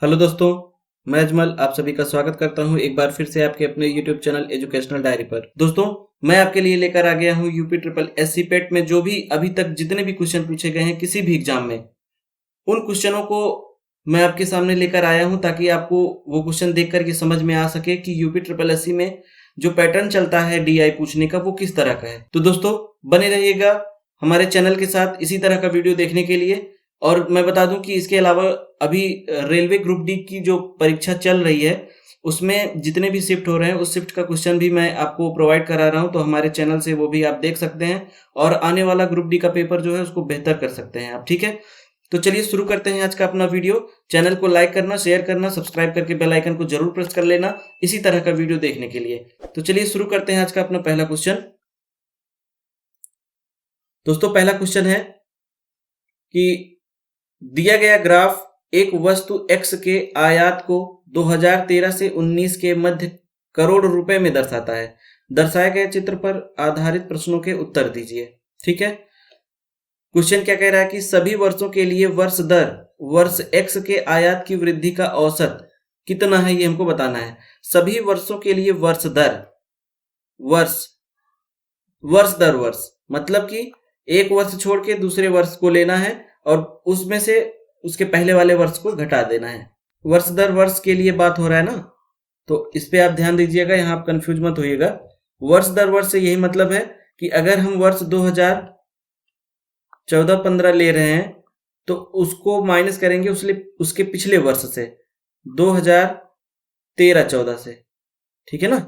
Hello दोस्तों, मैं अजमल आप सभी का स्वागत करता हूं एक बार फिर से आपके अपने यूट्यूब चैनल एजुकेशनल डायरी पर। दोस्तों, मैं आपके लिए लेकर आ गया हूं यूपी ट्रिपल एससी पेट में जो भी अभी तक जितने भी क्वेश्चन पूछे गए हैं किसी भी एग्जाम में, उन क्वेश्चनों को मैं आपके सामने लेकर आया हूं ताकि आपको वो क्वेश्चन देखकर ये समझ में आ सके कि यूपी ट्रिपल एससी में जो पैटर्न चलता है डीआई पूछने का वो किस तरह का है। तो दोस्तों, बने रहिएगा हमारे चैनल के साथ इसी तरह का वीडियो देखने के लिए। और मैं बता दूं कि इसके अलावा अभी रेलवे ग्रुप डी की जो परीक्षा चल रही है उसमें जितने भी शिफ्ट हो रहे हैं उस शिफ्ट का क्वेश्चन भी मैं आपको प्रोवाइड करा रहा हूं, तो हमारे चैनल से वो भी आप देख सकते हैं और आने वाला ग्रुप डी का पेपर जो है उसको बेहतर कर सकते हैं आप। ठीक है, तो चलिए शुरू करते हैं आज का अपना वीडियो। चैनल को लाइक करना, शेयर करना, सब्सक्राइब करके बेल आइकन को जरूर प्रेस कर लेना इसी तरह का वीडियो देखने के लिए। तो चलिए शुरू करते हैं आज का अपना पहला क्वेश्चन। दोस्तों, पहला क्वेश्चन है कि दिया गया ग्राफ एक वस्तु x के आयात को 2013 से 19 के मध्य करोड़ रुपए में दर्शाता है। दर्शाए गए चित्र पर आधारित प्रश्नों के उत्तर दीजिए। ठीक है, क्वेश्चन क्या कह रहा है कि सभी वर्षों के लिए वर्ष दर वर्ष x के आयात की वृद्धि का औसत कितना है ये हमको बताना है। सभी वर्षों के लिए वर्ष दर वर्ष दर वर्ष मतलब कि एक वर्ष छोड़ के दूसरे वर्ष को लेना है और उसमें से उसके पहले वाले वर्ष को घटा देना है। वर्ष दर वर्ष के लिए बात हो रहा है ना, तो इस पे आप ध्यान दीजिएगा, यहां आप कंफ्यूज मत होइएगा। वर्ष दर वर्ष से यही मतलब है कि अगर हम वर्ष 2014-15 ले रहे हैं तो उसको माइनस करेंगे उसके पिछले वर्ष से 2013-14 से। ठीक है ना,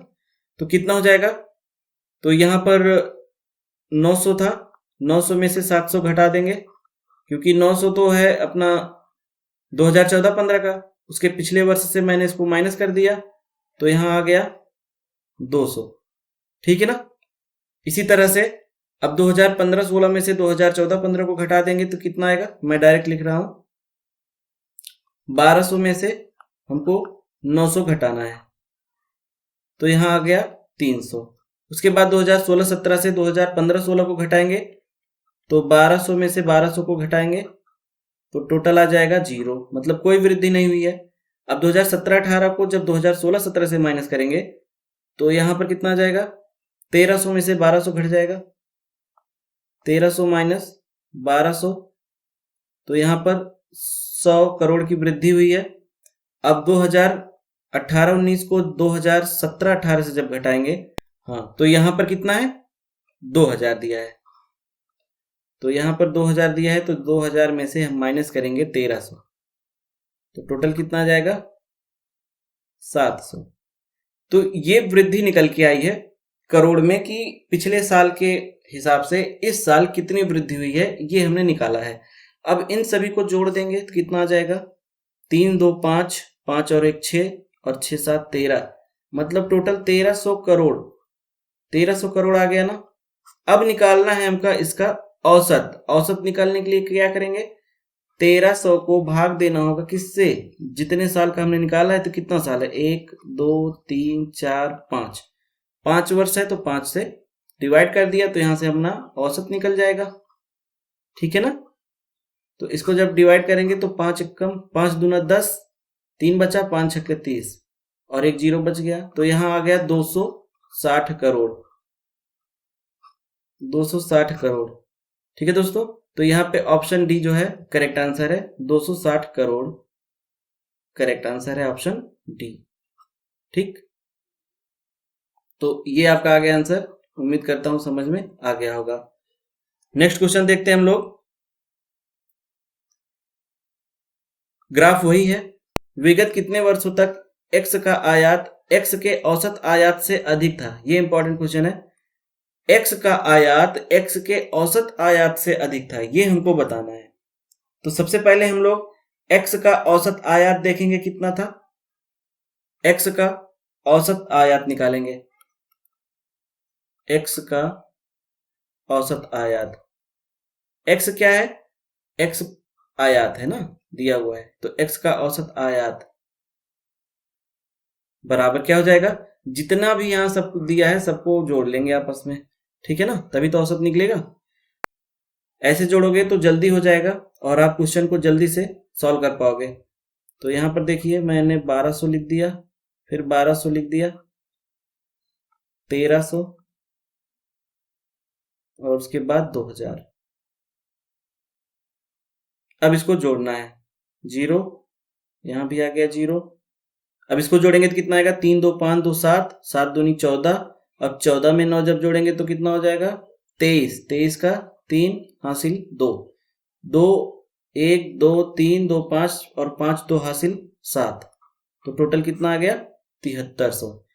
तो कितना हो जाएगा? तो यहां पर 900 था, 900 में से 700 घटा देंगे क्योंकि 900 तो है अपना 2014-15 का, उसके पिछले वर्ष से मैंने इसको माइनस कर दिया तो यहां आ गया 200। ठीक है ना, इसी तरह से अब 2015-16 में से 2014-15 को घटा देंगे तो कितना आएगा? मैं डायरेक्ट लिख रहा हूं, 1200 में से हमको 900 घटाना है तो यहां आ गया 300। उसके बाद 2016-17 से 2015-16 को घटाएंगे तो 1200 में से 1200 को घटाएंगे तो टोटल आ जाएगा 0, मतलब कोई वृद्धि नहीं हुई है। अब 2017-18 को जब 2016-17 से माइनस करेंगे तो यहां पर कितना आ जाएगा? 1300 में से 1200 घट जाएगा, 1300 माइनस 1200 तो यहां पर 100 करोड़ की वृद्धि हुई है। अब 2018-19 को 2017-18 से जब घटाएंगे, हाँ, तो यहां पर कितना है? 2000 दिया है, तो यहां पर 2000 दिया है तो 2000 में से हम माइनस करेंगे 1300 तो टोटल कितना आ जाएगा? 700। तो ये वृद्धि निकल के आई है करोड़ में कि पिछले साल के हिसाब से इस साल कितनी वृद्धि हुई है ये हमने निकाला है। अब इन सभी को जोड़ देंगे तो कितना आ जाएगा? 3 2 5, 5 और 1 6 और 6 7 13, मतलब टोटल 1300 करोड़। 1300 करोड़ आ गया ना। अब निकालना है हमका इसका औसत। औसत निकालने के लिए क्या करेंगे? 1300 को भाग देना होगा किससे? जितने साल का हमने निकाला है तो कितना साल है? 1 2 3 4 5, 5 वर्ष है तो 5 से डिवाइड कर दिया तो यहां से अपना औसत निकल जाएगा। ठीक है ना, तो इसको जब डिवाइड करेंगे तो 5 एकम 5 दूना 10, 3 बचा, 5 छक्के 30 और एक 0 बच गया तो यहां आ गया 260 करोड़। 260 करोड़। ठीक है दोस्तों, तो यहां पे ऑप्शन डी जो है करेक्ट आंसर है, 260 करोड़ करेक्ट आंसर है, ऑप्शन डी। ठीक, तो ये आपका आ गया आंसर। उम्मीद करता हूं समझ में आ गया होगा। नेक्स्ट क्वेश्चन देखते हैं हम लोग। ग्राफ वही है, विगत कितने वर्षों तक एक्स का आयात एक्स के औसत आयात से अधिक था? ये इंपॉर्टेंट क्वेश्चन है। x का आयात x के औसत आयात से अधिक था, ये हमको बताना है। तो सबसे पहले हम लोग x का औसत आयात देखेंगे कितना था। x का औसत आयात निकालेंगे। x का औसत आयात, x क्या है? x आयात है ना, दिया हुआ है, तो x का औसत आयात बराबर क्या हो जाएगा? जितना भी यहां सब दिया है सबको जोड़ लेंगे आपस में। ठीक है ना, तभी तो औसत निकलेगा। ऐसे जोड़ोगे तो जल्दी हो जाएगा और आप क्वेश्चन को जल्दी से सॉल्व कर पाओगे। तो यहाँ पर देखिए मैंने 1200 लिख दिया, फिर 1200 लिख दिया, 1300 और उसके बाद 2000। अब इसको जोड़ना है, 0 यहाँ भी आ गया 0। अब इसको जोड़ेंगे तो कितना आएगा, 3 2 5 2 7, 7 दूनी 14। अब 14 में 9 जब जोड़ेंगे तो कितना हो जाएगा, 23। 23 का 3 हासिल 2, 2 1 2 3 2 5 और 5 2 हासिल 7। तो टोटल कितना आ गया, 7300।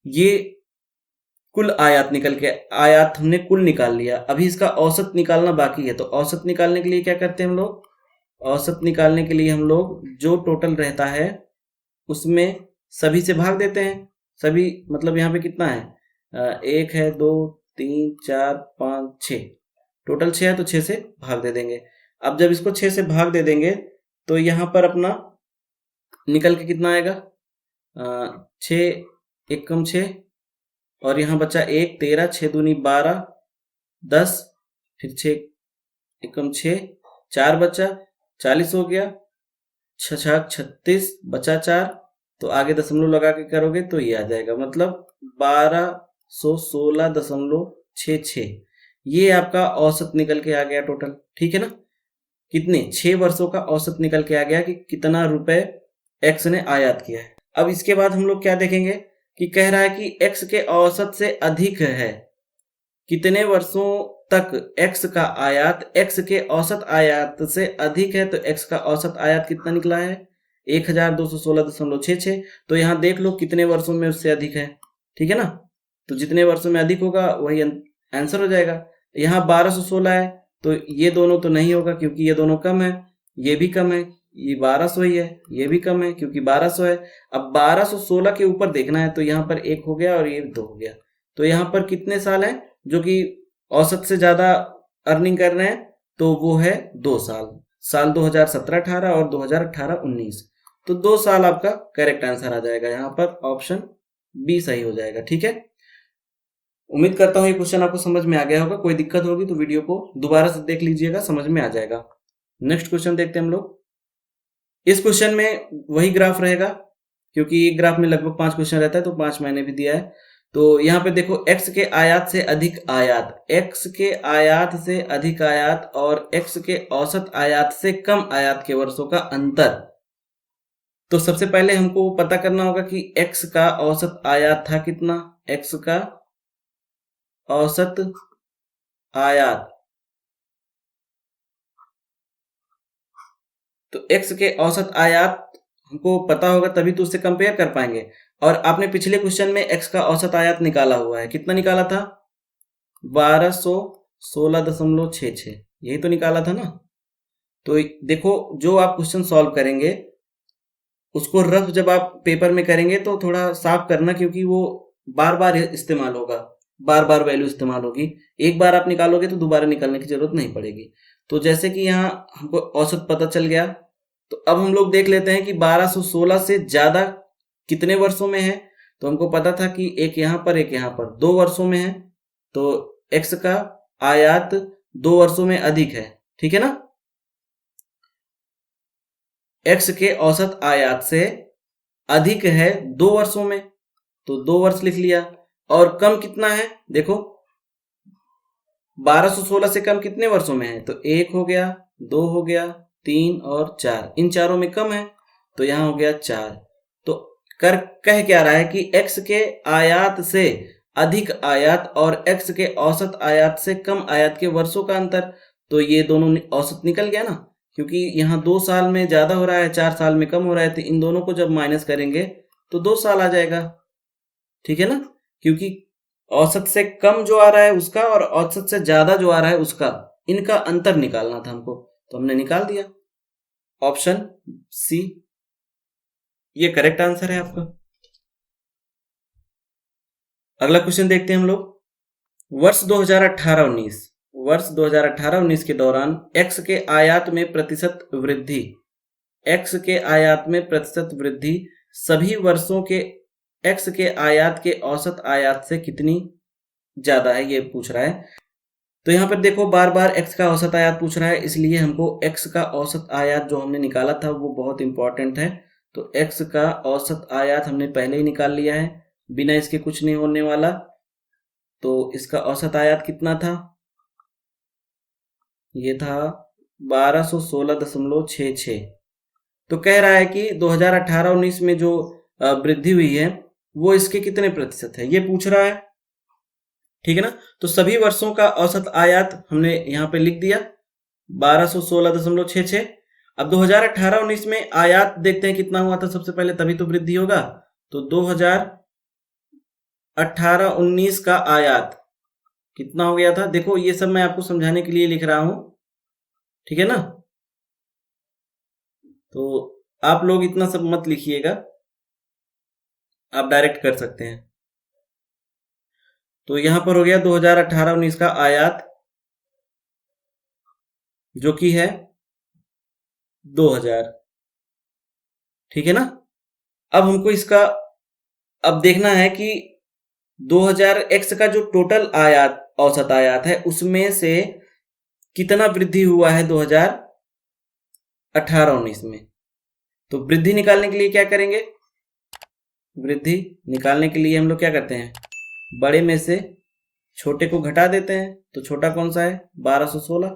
ये कुल आयात निकल के, आयात हमने कुल निकाल लिया। अभी इसका औसत निकालना बाकी है। तो औसत निकालने के लिए क्या करते हैं हम लोग, औसत निकालने के लिए हम लोग जो टोटल रहता है उसमें सभी से भाग देते हैं। सभी मतलब यहाँ पे कितना है, 1 है, 2 3 4 5 6, टोटल 6 है तो 6 से भाग दे देंगे। अब जब इसको 6 से भाग दे देंगे तो यहाँ पर अपना निकल के कितना आएगा, 6 1 कम 6 और यहाँ बचा 1, 13, 6 दूनी 12, 10, फिर 6 1 कम 6, 4 बचा, 40 हो गया, 6 36 बचा 4। तो आगे दशमलव लगा के करोगे तो ये आ जाएगा, मतलब 1216.66। ये आपका औसत निकल के आ गया टोटल। ठीक है ना, कितने 6 वर्षों का औसत निकल के आ गया कि कितना रुपए एक्स ने आयात किया है। अब इसके बाद हम लोग क्या देखेंगे कि कह रहा है कि एक्स के औसत से अधिक है, कितने वर्षों तक एक्स का आयात एक्स के औसत आयात से अधिक है। तो एक्स का औसत आयात कितना निकला है, 1216.66। तो यहाँ देख लो कितने वर्षों में उससे अधिक है। ठीक है ना, तो जितने वर्षों में अधिक होगा वही आंसर हो जाएगा। यहाँ 1216 है तो ये दोनों तो नहीं होगा क्योंकि ये दोनों कम है, ये भी कम है, ये 1200 ही है, ये भी कम है क्योंकि 1200 है। अब 1216 के ऊपर देखना है तो यहाँ पर 1 हो गया और ये 2 हो गया। तो यहाँ पर कितने साल हैं जो कि औसत से ज्यादा अर्निंग कर रहे हैं, तो वो है 2 साल, साल 2017-18 और 2018-19। तो 2 साल आपका करेक्ट आंसर आ जाएगा। यहाँ पर ऑप्शन बी सही हो जाएगा। ठीक है, उम्मीद करता हूँ ये क्वेश्चन आपको समझ में आ गया होगा। कोई दिक्कत होगी तो वीडियो को दोबारा से देख लीजिएगा, समझ में आ जाएगा। नेक्स्ट क्वेश्चन देखते हैं हम लोग। इस क्वेश्चन में वही ग्राफ रहेगा क्योंकि एक ग्राफ में लगभग 5 क्वेश्चन रहता है, तो 5 मैंने भी दिया है। तो यहाँ पे देखो x के आयात से अधिक आयात, x के आयात से अधिक आयात और x के औसत आयात से कम आयात के वर्षों का अंतर। तो सबसे पहले हमको पता करना होगा कि x का औसत आयात था कितना, x का औसत आयात। तो x के औसत आयात हमको पता होगा तभी तो उससे कंपेयर कर पाएंगे। और आपने पिछले क्वेश्चन में x का औसत आयात निकाला हुआ है, कितना निकाला था, 1216.66, यही तो निकाला था ना। तो देखो जो आप क्वेश्चन सॉल्व करेंगे उसको रफ जब आप पेपर में करेंगे तो थोड़ा साफ करना, क्योंकि वो बार बार इस्तेमाल होगा, बार बार वैल्यू इस्तेमाल होगी। एक बार आप निकालोगे तो दोबारा निकालने की जरूरत नहीं पड़ेगी। तो जैसे कि यहाँ हमको औसत पता चल गया, तो अब हम लोग देख लेते हैं कि 1216 से ज्यादा कितने वर्षों में है। तो हमको पता था कि एक यहाँ पर एक यहाँ पर 2 वर्षों में है, तो x का आयात 2 वर्षों में अधिक है। ठीक है ना, x के औसत आयात से अधिक है 2 वर्षों में, तो 2 वर्ष लिख लिया। और कम कितना है, देखो 1216 से कम कितने वर्षों में है, तो 1 हो गया, 2 हो गया, 3 और 4, इन चारों में कम है तो यहां हो गया 4। तो कह क्या रहा है कि x के आयात से अधिक आयात और x के औसत आयात से कम आयात के वर्षों का अंतर। तो ये दोनों औसत निकल गया ना, क्योंकि यहाँ 2 साल में ज्यादा हो रहा है, 4 साल में कम हो रहा है, तो इन दोनों को जब माइनस करेंगे तो 2 साल आ जाएगा। ठीक है ना, क्योंकि औसत से कम जो आ रहा है उसका और औसत से ज्यादा जो आ रहा है उसका, इनका अंतर निकालना था हमको, तो हमने निकाल दिया। ऑप्शन सी ये करेक्ट आंसर है आपका। अगला क्वेश्चन देखते हैं हम लोग। वर्ष 2018-19 के दौरान x के आयात में प्रतिशत वृद्धि, x के आयात में प्रतिशत वृद्धि सभी वर्षों के x के आयात के औसत आयात से कितनी ज्यादा है, ये पूछ रहा है। तो यहाँ पर देखो बार बार x का औसत आयात पूछ रहा है, इसलिए हमको x का औसत आयात जो हमने निकाला था वो बहुत इंपॉर्टेंट है। तो x का औसत आयात हमने पहले ही निकाल लिया है, बिना इसके कुछ नहीं होने वाला। तो इसका औसत आयात कितना था, ये था 1216.66। तो कह रहा है कि 2018-19 में जो वृद्धि हुई है वो इसके कितने प्रतिशत है, ये पूछ रहा है। ठीक है ना। तो सभी वर्षों का औसत आयात हमने यहाँ पे लिख दिया 1216.66। अब 2018-19 में आयात देखते हैं कितना हुआ था सबसे पहले, तभी तो वृद्धि होगा। तो 2018-19 का आयात कितना हो गया था, देखो ये सब मैं आपको समझाने के लिए लिख रहा हूं, ठीक है ना। तो आप लोग इतना सब मत लिखिएगा, आप डायरेक्ट कर सकते हैं। तो यहां पर हो गया 2018-19 का आयात जो कि है 2000, ठीक है ना। अब हमको इसका अब देखना है कि 2000 x का जो टोटल आयात औसत आयात है उसमें से कितना वृद्धि हुआ है 2018-19 में। तो वृद्धि निकालने के लिए क्या करेंगे, वृद्धि निकालने के लिए हम लोग क्या करते हैं, बड़े में से छोटे को घटा देते हैं। तो छोटा कौन सा है, 1216।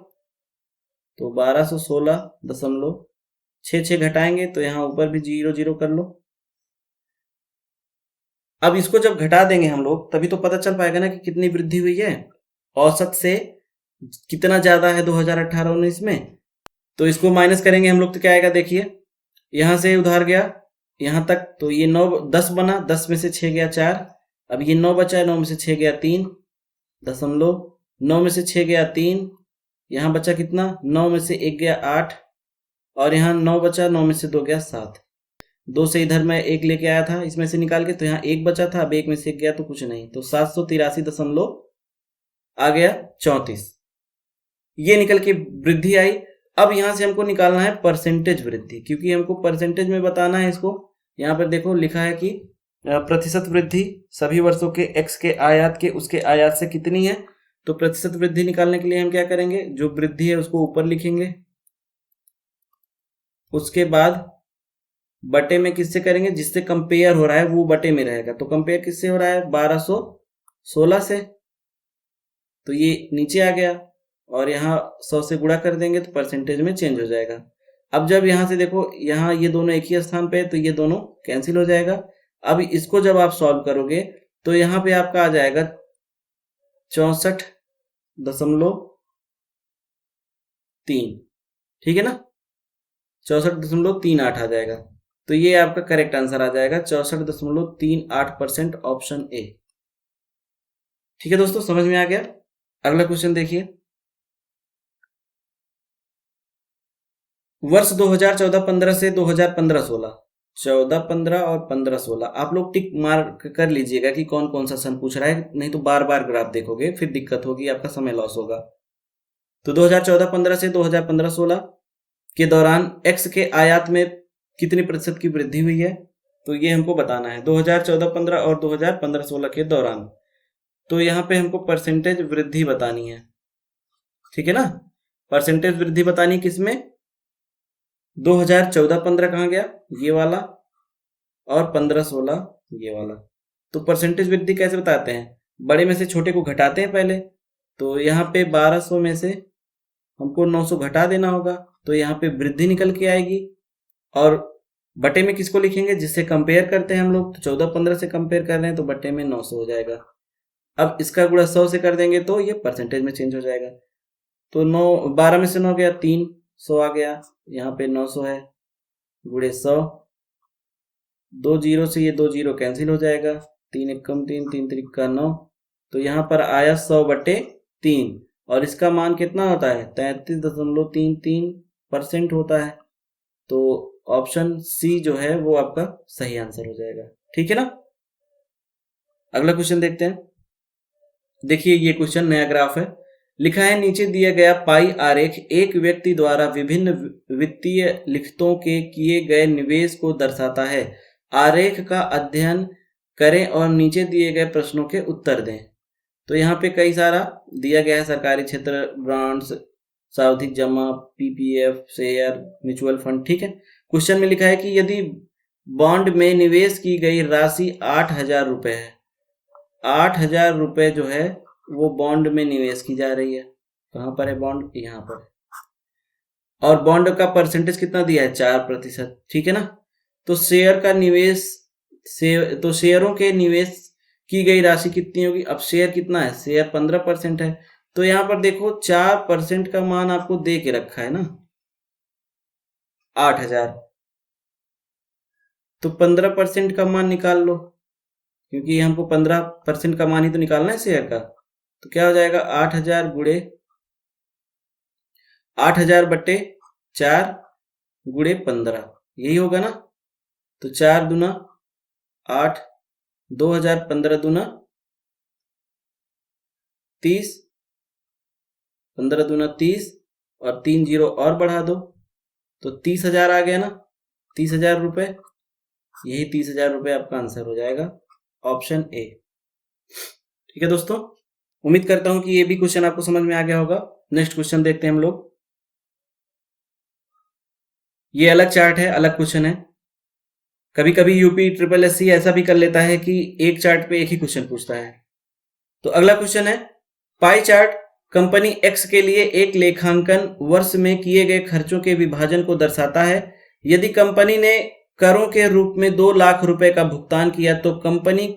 तो 1216.66 घटाएंगे तो यहां ऊपर भी 0 0 कर लो। अब इसको जब घटा देंगे हम लोग तभी तो पता चल पाएगा ना कि कितनी वृद्धि हुई है, औसत से कितना ज्यादा है 2018-19 में। तो इसको माइनस करेंगे हम लोग तो क्या आएगा, देखिए यहां से उधार गया यहां तक, तो ये 9 10 बना, 10 में से 6 गया 4। अब ये 9 बचा है, 9 में से 6 गया 3 दशमलव, 9 में से 6 गया 3, यहाँ बचा कितना, 9 में से 1 गया 8, और यहाँ 9 बचा, 9 में से 2 गया 7। 2 से इधर मैं 1 लेके आया था इसमें से निकाल के, तो यहाँ 1 बचा था, अब 1 में से 1 गया तो कुछ नहीं, तो 783 दशमलव आ गया 34, ये निकल के वृद्धि आई। अब यहां से हमको निकालना है परसेंटेज वृद्धि, क्योंकि हमको परसेंटेज में बताना है इसको। यहाँ पर देखो लिखा है कि प्रतिशत वृद्धि सभी वर्षों के x के आयात के उसके आयात से कितनी है। तो प्रतिशत वृद्धि निकालने के लिए हम क्या करेंगे, जो वृद्धि है उसको ऊपर लिखेंगे, उसके बाद बटे में किससे करेंगे, जिससे कंपेयर हो रहा है वो बटे में रहेगा। तो कंपेयर किससे हो रहा है, 1216 से, तो ये नीचे आ गया, और यहाँ 100 से गुणा कर देंगे तो परसेंटेज में चेंज हो जाएगा। अब जब यहाँ से देखो यहाँ ये दोनों एक ही स्थान पे है तो ये दोनों कैंसिल हो जाएगा। अब इसको जब आप सॉल्व करोगे तो यहाँ पे आपका आ जाएगा 64.3, ठीक है ना, 64.38 आ जाएगा। तो ये आपका करेक्ट आंसर आ जाएगा 64.38%, ऑप्शन ए। ठीक है दोस्तों, समझ में आ गया। अगला क्वेश्चन देखिए, वर्ष 2014-15 से 2015-16, 14-15 और 15-16 आप लोग टिक मार्क कर लीजिएगा कि कौन कौन सा सन पूछ रहा है, नहीं तो बार बार ग्राफ देखोगे फिर दिक्कत होगी, आपका समय लॉस होगा। तो 2014-15 से 2015-16 के दौरान x के आयात में कितनी प्रतिशत की वृद्धि हुई है, तो ये हमको बताना है 2014-15 और 2015-16 के दौरान। तो यहाँ पे हमको परसेंटेज वृद्धि बतानी है, ठीक है ना। परसेंटेज वृद्धि बतानी किसमें, 2014-15 कहाँ गया, ये वाला, और 15-16 ये वाला। तो परसेंटेज वृद्धि कैसे बताते हैं, बड़े में से छोटे को घटाते हैं पहले। तो यहाँ पे 1200 में से हमको 900 घटा देना होगा, तो यहाँ पे वृद्धि निकल के आएगी। और बटे में किसको लिखेंगे, जिससे कंपेयर करते हैं हम लोग, तो 14-15 से कंपेयर कर रहे हैं तो बटे में 900 हो जाएगा। अब इसका गुणा 100 से कर देंगे तो ये परसेंटेज में चेंज हो जाएगा। तो 12 में से 9 गया 3, 100 आ गया, यहाँ पे 900 है, गुणे 100, 2 जीरो से ये 2 जीरो कैंसिल हो जाएगा, 3 एकम 3, 3 त्रिका 9, तो यहाँ पर आया 100/3, और इसका मान कितना होता है, 33.33% होता है। तो ऑप्शन सी जो है वो आपका सही आंसर हो जाएगा, ठीक है ना। अगला क्वेश्चन देखते हैं, देखिए ये क्वेश्चन नया ग्राफ है, लिखा है नीचे दिया गया पाई आरेख एक व्यक्ति द्वारा विभिन्न वित्तीय लिखतों के किए गए निवेश को दर्शाता है। आरेख का अध्ययन करें और नीचे दिए गए प्रश्नों के उत्तर दें। तो यहाँ पे कई सारा दिया गया है, सरकारी क्षेत्र, बॉन्ड्स, सावधि जमा, पीपीएफ, शेयर, म्यूचुअल फंड। ठीक है, क्वेश्चन में लिखा है कि यदि बॉन्ड में निवेश की गई राशि 8,000 रुपये है, 8,000 रुपये जो है वो बॉन्ड में निवेश की जा रही है। कहाँ पर है बॉन्ड? यहाँ पर। और बॉन्ड का परसेंटेज कितना दिया है? 4%। ठीक है ना। तो शेयर का निवेश तो शेयरों के निवेश की गई राशि कितनी होगी? अब शेयर कितना है? शेयर 15% है। तो यहाँ पर देखो 4% का मान आपको दे के रखा है ना, 8,000। तो 15% का मान निकाल लो, क्योंकि हमको 15% का मान ही तो निकालना है शेयर का। तो क्या हो जाएगा? 8,000 गुणे 8,000 बटे 4 गुणे 15, यही होगा ना। तो 4 दूना 8, 2,000, 15 दूना 30, 15 दूना 30 और 3 जीरो और बढ़ा दो तो 30,000 आ गया ना, 30,000 रुपये। यही 30,000 रुपये आपका आंसर हो जाएगा, ऑप्शन ए। ठीक है दोस्तों, उम्मीद करता हूं कि ये भी क्वेश्चन आपको समझ में आ गया होगा। नेक्स्ट क्वेश्चन देखते हैं हम लोग। ये अलग चार्ट है, अलग क्वेश्चन है। कभी कभी यूपी ट्रिपल एससी ऐसा भी कर लेता है कि एक चार्ट पे एक ही क्वेश्चन पूछता है। तो अगला क्वेश्चन है, पाई चार्ट कंपनी एक्स के लिए एक लेखांकन वर्ष में किए गए खर्चों के विभाजन को दर्शाता है। यदि कंपनी ने करों के रूप में 2 लाख रुपए का भुगतान किया तो कंपनी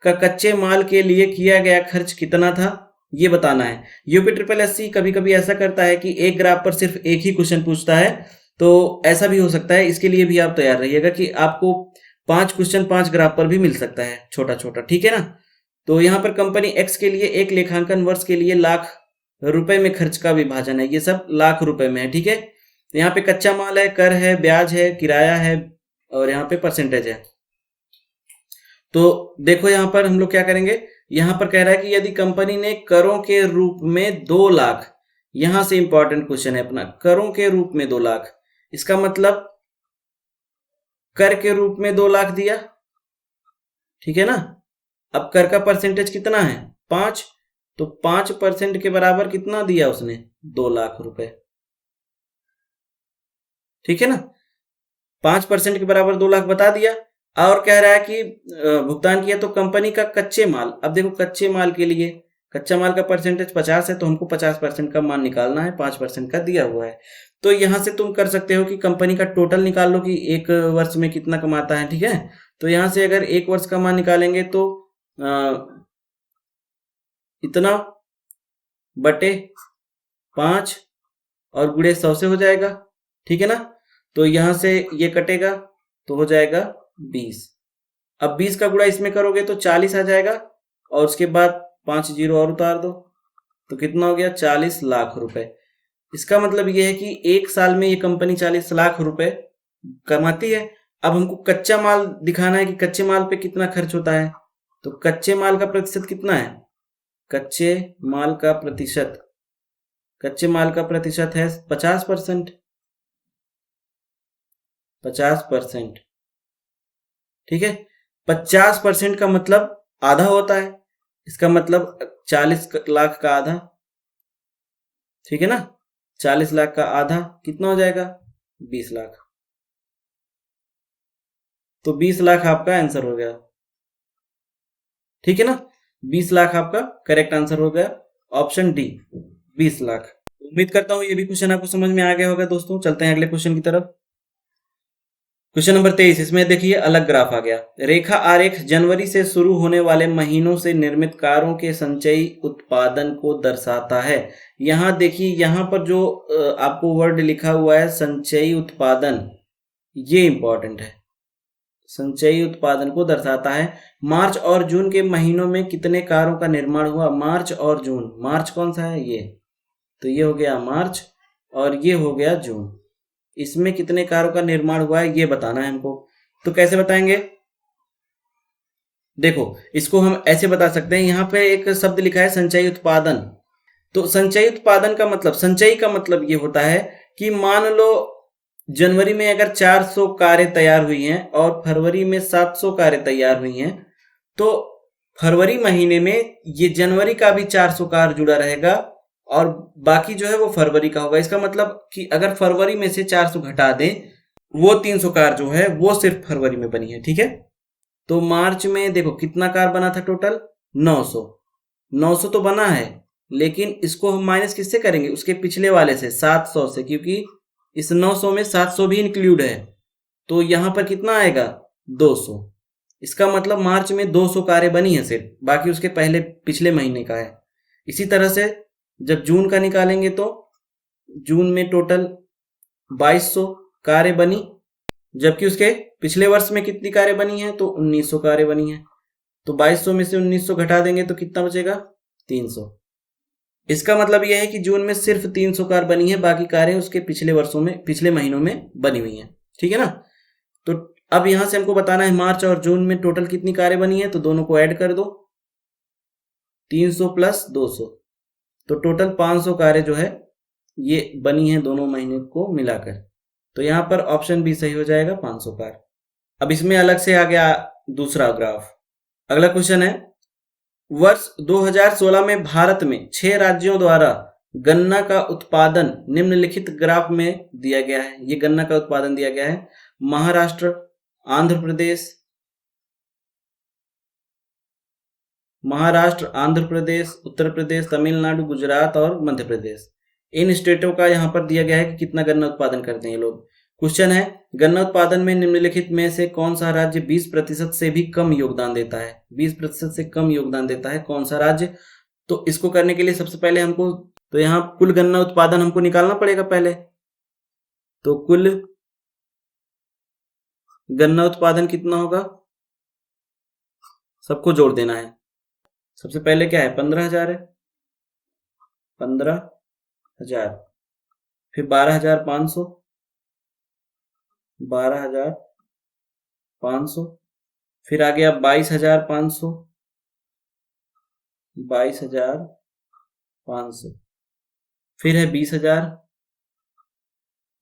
का कच्चे माल के लिए किया गया खर्च कितना था, ये बताना है। यूपी ट्रिपल एससी कभी कभी ऐसा करता है कि एक ग्राफ पर सिर्फ एक ही क्वेश्चन पूछता है, तो ऐसा भी हो सकता है। इसके लिए भी आप तैयार रहिएगा कि आपको 5 क्वेश्चन 5 ग्राफ पर भी मिल सकता है, छोटा छोटा। ठीक है ना। तो यहाँ पर कंपनी एक्स के लिए एक लेखांकन वर्ष के लिए लाख रुपए में खर्च का विभाजन है, ये सब लाख रुपए में है। ठीक है। तो यहाँ पे कच्चा माल है, कर है, ब्याज है, किराया है और यहाँ पे परसेंटेज है। तो देखो यहाँ पर हम लोग क्या करेंगे, यहाँ पर कह रहा है कि यदि कंपनी ने करों के रूप में 2 लाख, यहां से इंपॉर्टेंट क्वेश्चन है अपना, करों के रूप में 2 लाख, इसका मतलब कर के रूप में 2 लाख दिया। ठीक है ना। अब कर का परसेंटेज कितना है? 5, तो 5% के बराबर कितना दिया उसने? 2 लाख रुपए। ठीक है ना। 5% के बराबर 2 लाख बता दिया। और कह रहा है कि भुगतान किया तो कंपनी का कच्चे माल। अब देखो कच्चे माल के लिए कच्चा माल का परसेंटेज 50 है, तो हमको 50% का मान निकालना है, 5% का दिया हुआ है। तो यहां से तुम कर सकते हो कि कंपनी का टोटल निकाल लो कि एक वर्ष में कितना कमाता है। ठीक है। तो यहां से अगर एक वर्ष का मान निकालेंगे तो इतना बटे 5 और गुणे 100 से हो जाएगा। ठीक है ना। तो यहां से ये कटेगा तो हो जाएगा 20। अब 20 का गुणा इसमें करोगे तो 40 आ जाएगा और उसके बाद 5 जीरो और उतार दो तो कितना हो गया? 40 लाख रुपए। इसका मतलब यह है कि एक साल में ये कंपनी 40 लाख रुपए कमाती है। अब हमको कच्चा माल दिखाना है कि कच्चे माल पे कितना खर्च होता है। तो कच्चे माल का प्रतिशत कितना है? कच्चे माल का प्रतिशत है 50%। 50%। ठीक है। 50% का मतलब आधा होता है, इसका मतलब 40 लाख का आधा। ठीक है ना। 40 लाख का आधा कितना हो जाएगा? 20 लाख। तो 20 लाख आपका आंसर हो गया। ठीक है ना। 20 लाख आपका करेक्ट आंसर हो गया, ऑप्शन डी, 20 लाख। उम्मीद करता हूं ये भी क्वेश्चन आपको समझ में आ गया होगा। दोस्तों चलते हैं अगले क्वेश्चन की तरफ। क्वेश्चन नंबर 23, इसमें देखिए अलग ग्राफ आ गया। रेखा आरेख जनवरी से शुरू होने वाले महीनों से निर्मित कारों के संचयी उत्पादन को दर्शाता है। यहां देखिए, यहां पर जो आपको वर्ड लिखा हुआ है संचयी उत्पादन, ये इंपॉर्टेंट है। संचयी उत्पादन को दर्शाता है। मार्च और जून के महीनों में कितने कारों का निर्माण हुआ? मार्च और जून। मार्च कौन सा है? ये। तो ये हो गया मार्च और ये हो गया जून। इसमें कितने कारों का निर्माण हुआ है ये बताना है हमको। तो कैसे बताएंगे? देखो इसको हम ऐसे बता सकते हैं, यहां पे एक शब्द लिखा है संचयी उत्पादन। तो संचयी उत्पादन का मतलब, संचयी का मतलब ये होता है कि मान लो जनवरी में अगर 400 कारें तैयार हुई हैं और फरवरी में 700 कारें तैयार हुई हैं, तो फरवरी महीने में ये जनवरी का भी 400 कार जुड़ा रहेगा और बाकी जो है वो फरवरी का होगा। इसका मतलब कि अगर फरवरी में से 400 घटा दें, वो 300 कार जो है वो सिर्फ फरवरी में बनी है। ठीक है, तो मार्च में देखो कितना कार बना था टोटल, 900 तो बना है, लेकिन इसको हम माइनस किससे करेंगे, उसके पिछले वाले से 700 से, क्योंकि इस 900 में 700 भी इंक्लूड है, तो यहां पर कितना आएगा 200। इसका मतलब मार्च में 200 कारें बनी है सिर्फ, बाकी उसके पहले पिछले महीने का है। इसी तरह से जब जून का निकालेंगे तो जून में टोटल 2200 कारें बनी, जबकि उसके पिछले वर्ष में कितनी कारें बनी हैं, तो 1900 कारें बनी हैं। तो 2200 में से 1900 घटा देंगे तो कितना बचेगा, 300। इसका मतलब यह है कि जून में सिर्फ 300 कार बनी है, बाकी कारें उसके पिछले वर्षों में, पिछले महीनों में बनी हुई हैं। ठीक है ना। तो अब यहां से हमको बताना है मार्च और जून में टोटल कितनी कारें बनी है, तो दोनों को ऐड कर दो, 300 प्लस 200, तो टोटल 500 कारें जो है ये बनी है दोनों महीने को मिलाकर। तो यहां पर ऑप्शन बी सही हो जाएगा, 500 कार। अब इसमें अलग से आ गया दूसरा ग्राफ। अगला क्वेश्चन है, वर्ष 2016 में भारत में 6 राज्यों द्वारा गन्ना का उत्पादन निम्नलिखित ग्राफ में दिया गया है। ये गन्ना का उत्पादन दिया गया है, महाराष्ट्र, आंध्र प्रदेश, उत्तर प्रदेश, तमिलनाडु, गुजरात और मध्य प्रदेश। इन स्टेटों का यहाँ पर दिया गया है कि कितना गन्ना उत्पादन करते हैं ये लोग। क्वेश्चन है, गन्ना उत्पादन में निम्नलिखित में से कौन सा राज्य 20% से भी कम योगदान देता है। 20% से कम योगदान देता है कौन सा राज्य। तो इसको करने के लिए सबसे पहले हमको, तो यहाँ कुल गन्ना उत्पादन हमको निकालना पड़ेगा पहले। तो कुल गन्ना उत्पादन कितना होगा, सबको जोड़ देना है। सबसे पहले क्या है, 15,000 है, 15,000, फिर 12,500, 12,500, फिर आ गया 22,500, 22,500, फिर है 20,000,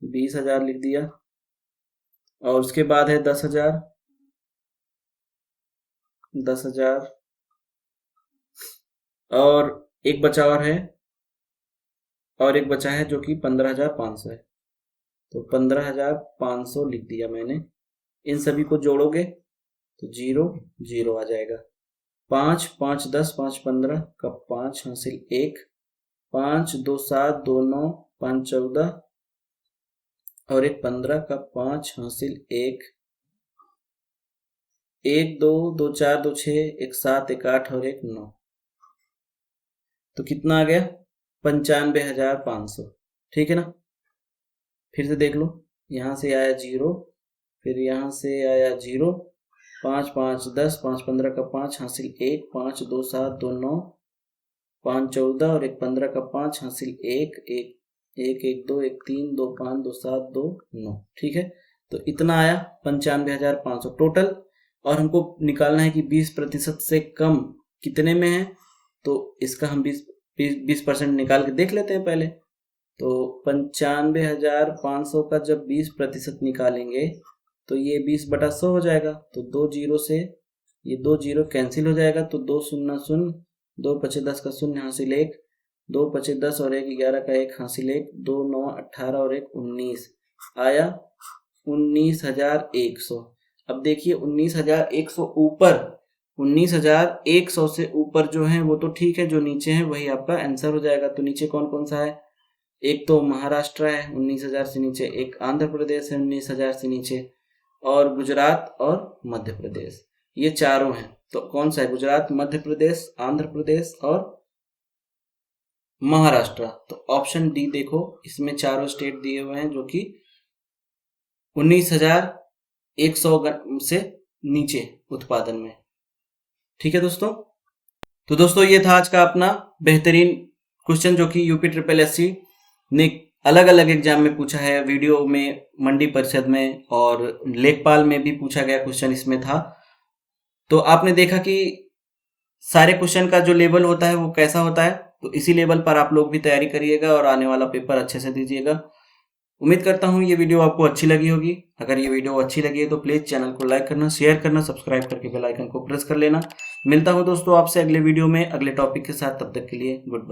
20,000 लिख दिया, और उसके बाद है 10,000, 10,000, और एक बचा और है, और एक बचा है जो कि 15,500 है। तो 15,500 लिख दिया मैंने। इन सभी को जोड़ोगे तो 0 0 आ जाएगा। 5 5 10 5 15 का 5 हासिल 1, 5 2 7 2 9 5 14, और एक 15 का 5 हासिल 1, 1 2 2 4 2 6 1 7 1 8 और 1 9। तो कितना आ गया, 95,500। ठीक है ना। फिर से देख लो, यहाँ से आया 0, फिर यहाँ से आया 0, 5 5 10 5 15 का 5 हासिल 1, 5 2 7 2 9 5 14, और एक 15 का 5 हासिल 1 1 1 1 2 1 3 2 5 2 7 2 9। ठीक है, तो इतना आया 95,500 टोटल। और हमको निकालना है कि 20% से कम कितने में है, तो इसका हम 20% निकाल के देख लेते हैं पहले। तो 95,500 का जब 20% निकालेंगे तो ये 20/100 हो जाएगा। तो 2 0 से ये 2 0 कैंसिल हो जाएगा, तो 2 0 0, 2 5 10 का 0 हासिल 1, 2 5 10 और 1 11 का 1 हासिल 1, 2 9 18 और 1 19 आया 19,100। अब देखिए 19,100 ऊपर, 19,100 से ऊपर जो है वो तो ठीक है, जो नीचे है वही आपका आंसर हो जाएगा। तो नीचे कौन कौन सा है, एक तो महाराष्ट्र है 19,000 से नीचे, एक आंध्र प्रदेश है 19,000 से नीचे, और गुजरात और मध्य प्रदेश, ये चारों हैं। तो कौन सा है, गुजरात, मध्य प्रदेश, आंध्र प्रदेश और महाराष्ट्र। तो ऑप्शन डी देखो, इसमें चारों स्टेट दिए हुए हैं जो कि 19,100 से नीचे उत्पादन में। ठीक है दोस्तों, तो दोस्तों ये था आज का अपना बेहतरीन क्वेश्चन जो कि यूपी ट्रिपल एससी ने अलग अलग एग्जाम में पूछा है, वीडियो में, मंडी परिषद में और लेखपाल में भी पूछा गया क्वेश्चन इसमें था। तो आपने देखा कि सारे क्वेश्चन का जो लेवल होता है वो कैसा होता है, तो इसी लेवल पर आप लोग भी तैयारी करिएगा और आने वाला पेपर अच्छे से दीजिएगा। उम्मीद करता हूँ ये वीडियो आपको अच्छी लगी होगी। अगर ये वीडियो अच्छी लगी है तो प्लीज़ चैनल को लाइक करना, शेयर करना, सब्सक्राइब करके बेल आइकन को प्रेस कर लेना, मिलता हूं दोस्तों आपसे अगले वीडियो में अगले टॉपिक के साथ, तब तक के लिए गुड बाय।